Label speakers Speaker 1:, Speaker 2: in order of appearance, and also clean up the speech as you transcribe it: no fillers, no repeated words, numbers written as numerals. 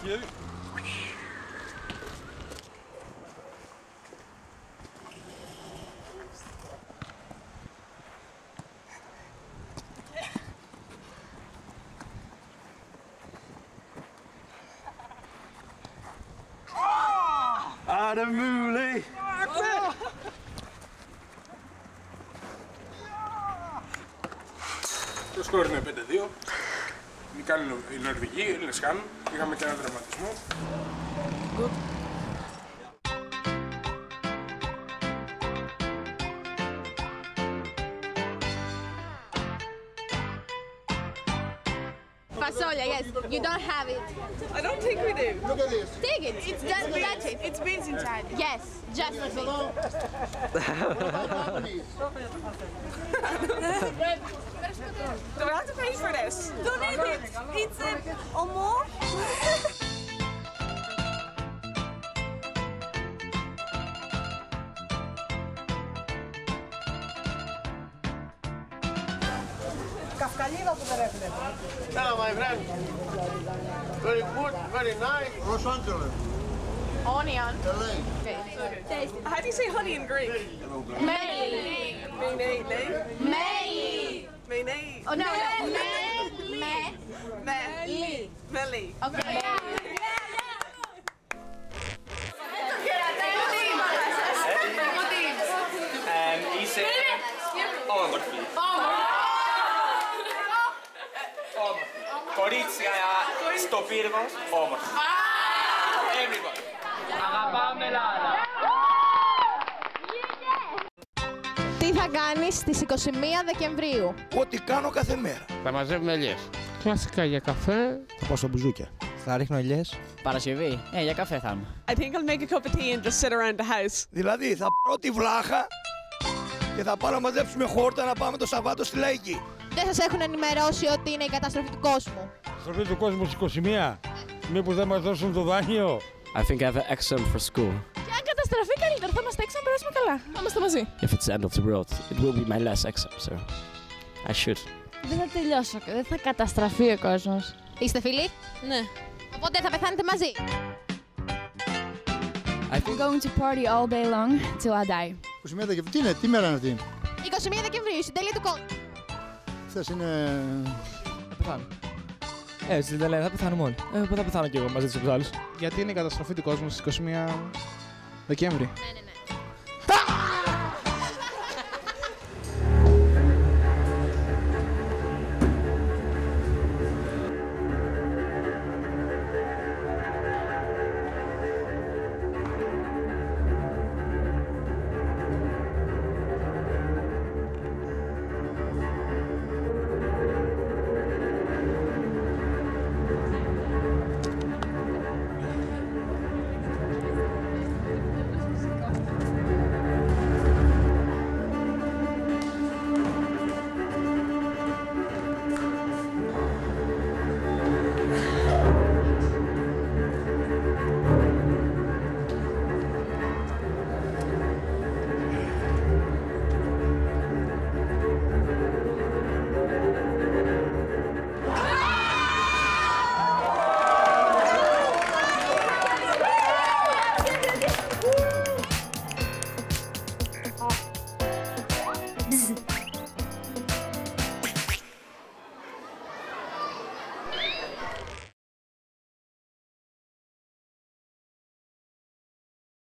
Speaker 1: χέρι. Άντε μουλή! Το σκορ είναι 5-2. Νικάνε οι Νορβηγοί, οι Έλληνες χάνουν. Είχαμε και έναν δραματισμό.
Speaker 2: Fasolia, yes. You don't have it.
Speaker 3: I don't think we do.
Speaker 4: Look at this.
Speaker 2: Take it. It's just touch it.
Speaker 3: It's beans inside.
Speaker 2: Yes, just a bit.
Speaker 3: Do we have to pay for this? Don't need it. Pizza or more?
Speaker 4: Καυκαλίδα που δεν έφυγε.
Speaker 5: Hello, my friend. Very good, very nice.
Speaker 4: Los Angeles.
Speaker 2: Onion.
Speaker 4: LA.
Speaker 3: How do you say honey in Greek?
Speaker 2: Meli. Meli.
Speaker 3: Mene.
Speaker 2: Oh no. Meli.
Speaker 3: Meli.
Speaker 2: Okay.
Speaker 6: Είσαι όμορφη. Κορίτσια στο πύργος, όμορφη. Everybody. Αγαπάμε Ελλάδα.
Speaker 2: Τι θα κάνεις στις 21 Δεκεμβρίου?
Speaker 7: Ό,τι κάνω κάθε μέρα.
Speaker 6: Θα μαζεύουμε ελιές.
Speaker 8: Κλασικά για καφέ.
Speaker 7: Θα πάω στα μπουζούκια. Θα ρίχνω ελιές.
Speaker 8: Παρασκευή. Για καφέ θα είμαι.
Speaker 3: I think I'll make a cup of tea and just sit around the house.
Speaker 7: Δηλαδή θα πάρω τη βλάχα και θα πάω να μαζέψουμε χόρτα να πάμε το Σαββάτο στη Λαϊκή.
Speaker 2: Δεν σας έχουν ενημερώσει ότι είναι η καταστροφή του κόσμου?
Speaker 1: Στροφή του κόσμου στις 21. Μήπως δεν μας δώσουν το δάνειο.
Speaker 8: I think I have an excellent for school.
Speaker 3: Και αν καταστραφεί καλύτερα, θα είμαστε έξω να περάσουμε καλά. Θα είμαστε μαζί.
Speaker 8: If it's the end of the world, it will be my last exam, so I should.
Speaker 9: Δεν θα τελειώσω και δεν θα καταστραφεί ο κόσμος.
Speaker 2: Είστε φίλοι?
Speaker 9: Ναι.
Speaker 2: Οπότε θα πεθάνετε μαζί.
Speaker 9: I'm going to party all day long till I die.
Speaker 4: 21 Δεκεμβρίου. Τι μέρα είναι αυτή?
Speaker 2: 21 Δεκεμβρίου, στην τέλεια του κόσμου.
Speaker 4: Χθες είναι...
Speaker 8: Θα πεθάνω. Στην τελεία θα πεθάνουμε όλοι. Θα πεθάνω κι εγώ μαζί τους άλλους.
Speaker 1: Γιατί είναι η καταστροφή του κόσμου στις 21 Δεκέμβρη.
Speaker 2: Ναι.